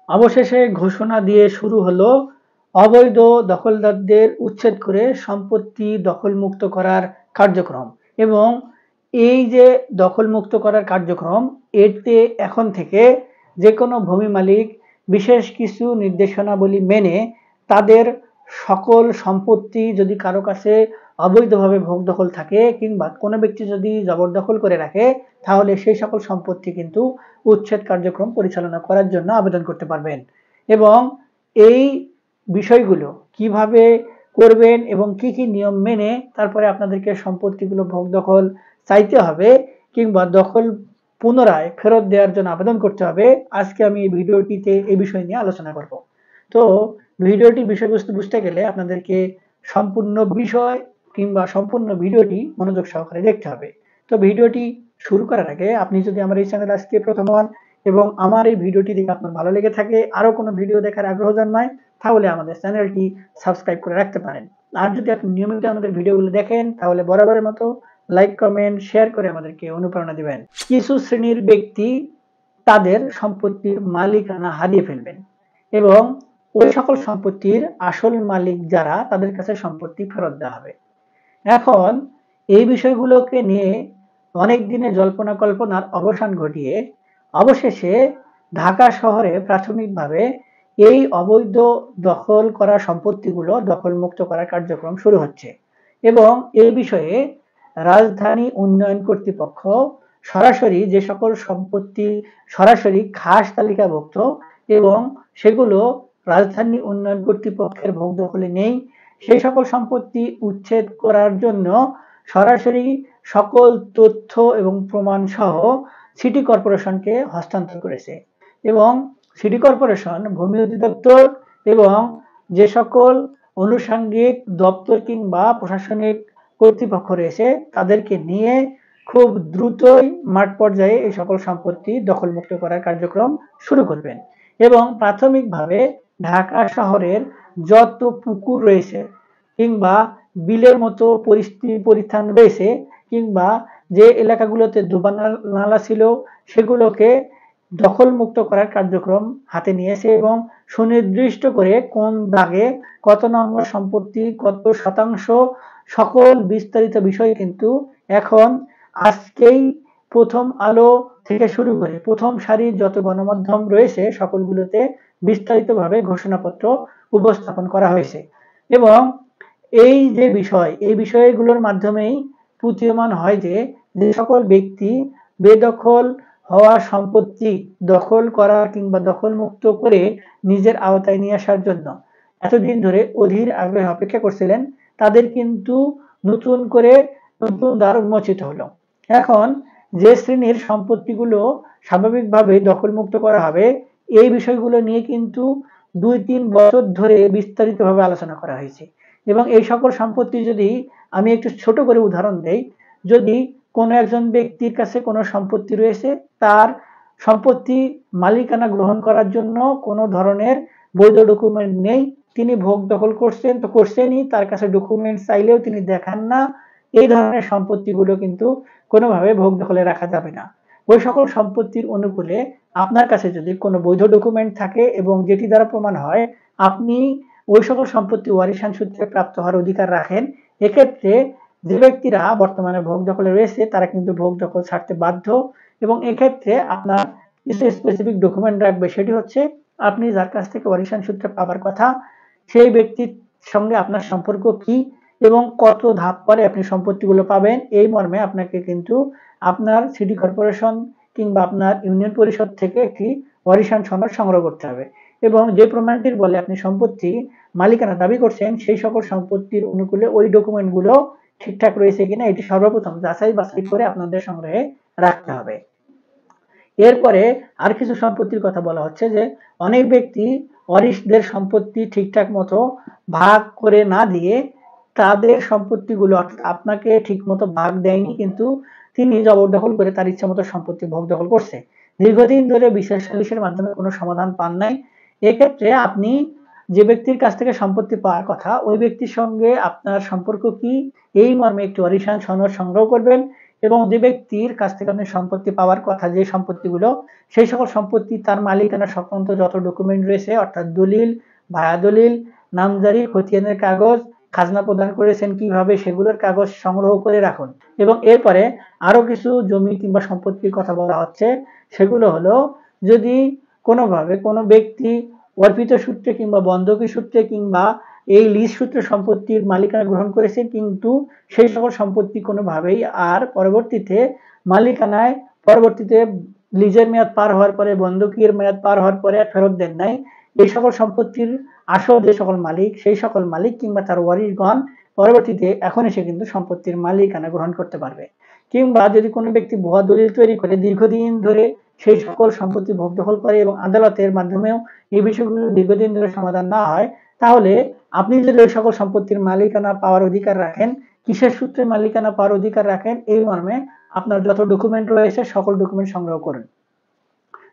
অবশেষে ঘোষণা দিয়ে শুরু হলো অবৈধ দখলদারদের উচ্ছেদ করে সম্পত্তি দখলমুক্ত করার কার্যক্রম। এবং এই যে দখলমুক্ত করার কার্যক্রম, এতে এখন থেকে যে কোনো ভূমি মালিক বিশেষ কিছু নির্দেশনাবলী মেনে তাদের সকল সম্পত্তি, যদি কারো কাছে অবৈধভাবে ভোগ দখল থাকে কিংবা কোনো ব্যক্তি যদি জবরদখল করে রাখে, তাহলে সেই সকল সম্পত্তি কিন্তু উচ্ছেদ কার্যক্রম পরিচালনা করার জন্য আবেদন করতে পারবেন। এবং এই বিষয়গুলো কিভাবে করবেন এবং কি কি নিয়ম মেনে তারপরে আপনাদেরকে সম্পত্তিগুলো ভোগ দখল চাইতে হবে কিংবা দখল পুনরায় ফেরত দেওয়ার জন্য আবেদন করতে হবে, আজকে আমি এই ভিডিওটিতে এই বিষয় নিয়ে আলোচনা করব। তো ভিডিওটির বিষয়বস্তু বুঝতে গেলে আপনাদেরকে সম্পূর্ণ বিষয় কিংবা সম্পূর্ণ ভিডিওটি মনোযোগ সহকারে দেখতে হবে। তো ভিডিওটি শুরু করার আগে আপনি যদি আমার এই চ্যানেল আজকে প্রথম হন এবং আমার এই ভিডিওটি দেখে আপনার ভালো লেগে থাকে, আরো কোনো ভিডিও দেখার আগ্রহ জন্মায়, তাহলে আমাদের চ্যানেলটি সাবস্ক্রাইব করে রাখতে পারেন। আর যদি আপনি নিয়মিত আমাদের ভিডিওগুলো দেখেন, তাহলে বরাবরের মতো লাইক, কমেন্ট, শেয়ার করে আমাদেরকে অনুপ্রেরণা দিবেন। কিছু শ্রেণীর ব্যক্তি তাদের সম্পত্তির মালিকানা হারিয়ে ফেলবেন এবং ওই সকল সম্পত্তির আসল মালিক যারা, তাদের কাছে সম্পত্তি ফেরত দেওয়া হবে। এখন এই বিষয়গুলোকে নিয়ে অনেক দিনে জল্পনা কল্পনার অবসান ঘটিয়ে অবশেষে ঢাকা শহরে প্রাথমিকভাবে এই অবৈধ দখল করা সম্পত্তিগুলো দখলমুক্ত করার কার্যক্রম শুরু হচ্ছে। এবং এই বিষয়ে রাজধানী উন্নয়ন কর্তৃপক্ষ সরাসরি যে সকল সম্পত্তি সরাসরি খাস তালিকাভুক্ত এবং সেগুলো রাজধানী উন্নয়ন কর্তৃপক্ষের ভোগ দখলে নেই, সেই সকল সম্পত্তি উচ্ছেদ করার জন্য সরাসরি সকল তথ্য এবং প্রমাণ সহ সিটি কর্পোরেশনকে হস্তান্তর করেছে। এবং সিটি কর্পোরেশন, ভূমি অধিদপ্তর এবং যে সকল আনুষঙ্গিক দপ্তর কিংবা প্রশাসনিক কর্তৃপক্ষ রয়েছে, তাদেরকে নিয়ে খুব দ্রুতই মাঠ পর্যায়ে এই সকল সম্পত্তি দখলমুক্ত করার কার্যক্রম শুরু করবেন। এবং প্রাথমিকভাবে ঢাকা শহরের যত পুকুর রয়েছে কিংবা বিলের মতো পরিস্থান রয়েছে কিংবা যে এলাকাগুলোতে ডোবা নালা ছিল, সেগুলোকে দখলমুক্ত করার কার্যক্রম হাতে নিয়েছে এবং সুনির্দিষ্ট করে কোন দাগে কত নম্বর সম্পত্তি, কত শতাংশ, সকল বিস্তারিত বিষয় কিন্তু এখন আজকেই প্রথম আলো থেকে শুরু করে প্রথম সারির যত গণমাধ্যম রয়েছে সকলগুলোতে বিস্তারিতভাবে ঘোষণাপত্র উপস্থাপন করা হয়েছে। এবং এই যে বিষয়, এই বিষয়গুলোর মাধ্যমেই প্রতীয়মান হয় যে যে সকল ব্যক্তি বেদখল হওয়া সম্পত্তি দখল করা কিংবা দখলমুক্ত করে নিজের আওতায় নিয়ে আসার জন্য এতদিন ধরে অধীর আগ্রহে অপেক্ষা করছিলেন, তাদের কিন্তু নতুন করে নতুন দ্বার উন্মোচিত হলো। এখন যে শ্রেণীর সম্পত্তিগুলো স্বাভাবিকভাবে দখলমুক্ত করা হবে, এই বিষয়গুলো নিয়ে কিন্তু 2-3 বছর ধরে বিস্তারিতভাবে আলোচনা করা হয়েছে। এবং এই সকল সম্পত্তি যদি আমি একটু ছোট করে উদাহরণ দেই, যদি কোনো একজন ব্যক্তির কাছে কোনো সম্পত্তি রয়েছে, তার সম্পত্তি মালিকানা গ্রহণ করার জন্য কোনো ধরনের বৈধ ডকুমেন্ট নেই, তিনি ভোগ দখল করছেন তো করছেনই, তার কাছে ডকুমেন্ট চাইলেও তিনি দেখান না, এই ধরনের সম্পত্তিগুলো কিন্তু কোনোভাবে ভোগ দখলে রাখা যাবে না। ওই সকল সম্পত্তির অনুকূলে আপনার কাছে যদি কোনো বৈধ ডকুমেন্ট থাকে এবং যেটি দ্বারা প্রমাণ হয় আপনি ওই সকল সম্পত্তি ওয়ারিশান সূত্রে প্রাপ্ত হওয়ার অধিকার রাখেন, এক্ষেত্রে যে ব্যক্তিরা বর্তমানে ভোগ দখলে রয়েছে তারা কিন্তু ভোগ দখল ছাড়তে বাধ্য। এবং এক্ষেত্রে আপনার কিছু স্পেসিফিক ডকুমেন্ট রাখবে, সেটি হচ্ছে আপনি যার কাছ থেকে ওয়ারিশান সূত্রে পাবার কথা সেই ব্যক্তির সঙ্গে আপনার সম্পর্ক কি এবং কত ধাপ পরে আপনি সম্পত্তিগুলো পাবেন, এই মর্মে আপনাকে কিন্তু আপনার সিটি কর্পোরেশন কিংবা আপনার ইউনিয়ন পরিষদ থেকে একটি ওয়ারিশান সনদ সংগ্রহ করতে হবে। এবং যে প্রমাণটির বলে আপনি সম্পত্তি মালিকানা দাবি করছেন, সেই সকল সম্পত্তির অনুকূলে ওই ডকুমেন্টগুলো ঠিকঠাক রয়েছে কিনা এটি সর্বপ্রথম যাচাই বাছাই করে আপনাদের সংগ্রহে রাখতে হবে। এরপরে আর কিছু সম্পত্তির কথা বলা হচ্ছে যে অনেক ব্যক্তি ওয়ারিশদের সম্পত্তি ঠিকঠাক মতো ভাগ করে না দিয়ে তাদের সম্পত্তিগুলো আপনাকে ঠিক মতো ভাগ দেয়নি, কিন্তু তিনি জবরদখল করে তার ইচ্ছা মতো সম্পত্তি ভোগ দখল করছে, দীর্ঘদিন ধরে বিচার সালিসের মাধ্যমে কোনো সমাধান পান নাই। এক্ষেত্রে আপনি যে ব্যক্তির কাছ থেকে সম্পত্তি পাওয়ার কথা ওই ব্যক্তির সঙ্গে আপনার সম্পর্ক কি, এই মর্মে একটি ওয়ারিশান সনদ সংগ্রহ করবেন এবং যে ব্যক্তির কাছ থেকে আপনি সম্পত্তি পাওয়ার কথা, যে সম্পত্তিগুলো, সেই সকল সম্পত্তি তার মালিকানা সংক্রান্ত যত ডকুমেন্ট রয়েছে, অর্থাৎ দলিল, ভায়া দলিল, নামজারি, খতিয়ানের কাগজ, খাজনা প্রদান করেছেন কিভাবে, সেগুলোর কাগজ সংগ্রহ করে রাখুন। এবং এরপরে আরো কিছু জমি কিংবা সম্পত্তির কথা বলা হচ্ছে, সেগুলো হলো যদি কোনোভাবে কোনো ব্যক্তি অর্পিত সূত্রে কিংবা বন্ধকি সূত্রে কিংবা এই লিজ সূত্রে সম্পত্তির মালিকানা গ্রহণ করেছেন, কিন্তু সেই সকল সম্পত্তি কোনোভাবেই আর পরবর্তীতে লিজের মেয়াদ পার হওয়ার পরে, বন্ধকির মেয়াদ পার হওয়ার পরে ফেরত দেন নাই, এই সকল সম্পত্তির আসল যে সকল মালিক, সেই সকল মালিক কিংবা তার ওয়ারিশগণ পরবর্তীতে এখন এসে কিন্তু সম্পত্তির মালিকানা গ্রহণ করতে পারবে। কিংবা যদি কোনো ব্যক্তি ভুয়া দলিল তৈরি করে দীর্ঘদিন ধরে সেই সকল সম্পত্তি ভোগ দখল করে এবং আদালতের মাধ্যমেও এই বিষয়গুলো দীর্ঘদিন ধরে সমাধান না হয়, তাহলে আপনি যদি ওই সকল সম্পত্তির মালিকানা পাওয়ার অধিকার রাখেন, কিসের সূত্রে মালিকানা পাওয়ার অধিকার রাখেন, এই মর্মে আপনার যত ডকুমেন্ট রয়েছে সকল ডকুমেন্ট সংগ্রহ করুন।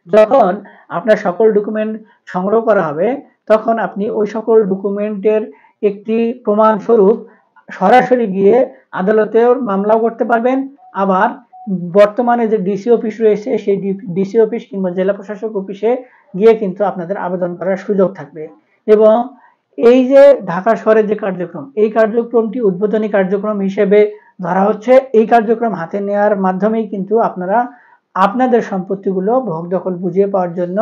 যখন আপনার সকল ডকুমেন্ট সংগ্রহ করা হবে, তখন আপনি ওই সকল ডকুমেন্টের একটি প্রমাণ স্বরূপ সরাসরি গিয়ে আদালতেও মামলাও করতে পারবেন। আবার বর্তমানে যে ডিসি অফিস রয়েছে, সেই ডিসি অফিস কিংবা জেলা প্রশাসক অফিসে গিয়ে কিন্তু আপনাদের আবেদন করার সুযোগ থাকবে। এবং এই যে ঢাকা শহরের যে কার্যক্রম, এই কার্যক্রমটি উদ্বোধনী কার্যক্রম হিসেবে ধরা হচ্ছে। এই কার্যক্রম হাতে নেওয়ার মাধ্যমেই কিন্তু আপনারা আপনাদের সম্পত্তিগুলো ভোগ দখল বুঝিয়ে পাওয়ার জন্য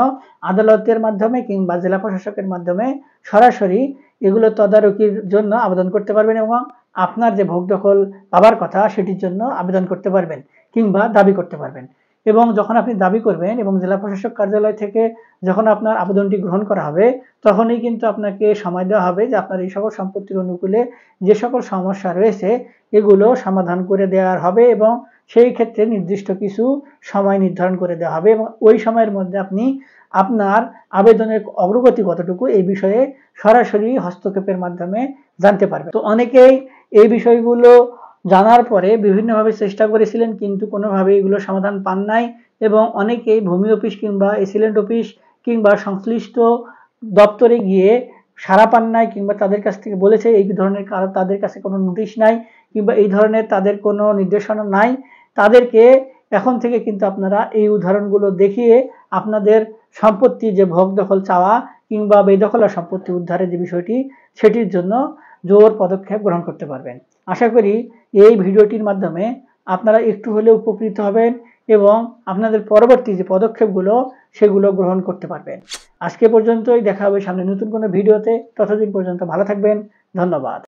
আদালতের মাধ্যমে কিংবা জেলা প্রশাসকের মাধ্যমে সরাসরি এগুলো তদারকির জন্য আবেদন করতে পারবেন এবং আপনার যে ভোগ দখল পাবার কথা সেটির জন্য আবেদন করতে পারবেন কিংবা দাবি করতে পারবেন। এবং যখন আপনি দাবি করবেন এবং জেলা প্রশাসক কার্যালয় থেকে যখন আপনার আবেদনটি গ্রহণ করা হবে, তখনই কিন্তু আপনাকে সময় দেওয়া হবে যে আপনার এই সকল সম্পত্তির অনুকূলে যে সকল সমস্যা রয়েছে এগুলো সমাধান করে দেওয়া হবে এবং সেই ক্ষেত্রে নির্দিষ্ট কিছু সময় নির্ধারণ করে দেওয়া হবে এবং ওই সময়ের মধ্যে আপনি আপনার আবেদনের অগ্রগতি কতটুকু এই বিষয়ে সরাসরি হস্তক্ষেপের মাধ্যমে জানতে পারবেন। তো অনেকেই এই বিষয়গুলো জানার পরে বিভিন্নভাবে চেষ্টা করেছিলেন, কিন্তু কোনোভাবে এগুলো সমাধান পান নাই এবং অনেকেই ভূমি অফিস কিংবা এসিলেন্ট অফিস কিংবা সংশ্লিষ্ট দপ্তরে গিয়ে সাড়া পান নাই কিংবা তাদের কাছ থেকে বলেছে এই ধরনের তাদের কাছে কোনো নোটিশ নাই কিংবা এই ধরনের তাদের কোনো নির্দেশনা নাই। তাদেরকে এখন থেকে কিন্তু আপনারা এই উদাহরণগুলো দেখিয়ে আপনাদের সম্পত্তি যে ভোগ দখল চাওয়া কিংবা বেদখল সম্পত্তি উদ্ধারের যে বিষয়টি, সেটির জন্য জোর পদক্ষেপ গ্রহণ করতে পারবেন। আশা করি এই ভিডিওটির মাধ্যমে আপনারা একটু হলেও উপকৃত হবেন এবং আপনাদের পরবর্তী যে পদক্ষেপগুলো সেগুলো গ্রহণ করতে পারবেন। আজকে পর্যন্তই, দেখা হবে সামনে নতুন কোনো ভিডিওতে। ততদিন পর্যন্ত ভালো থাকবেন। ধন্যবাদ।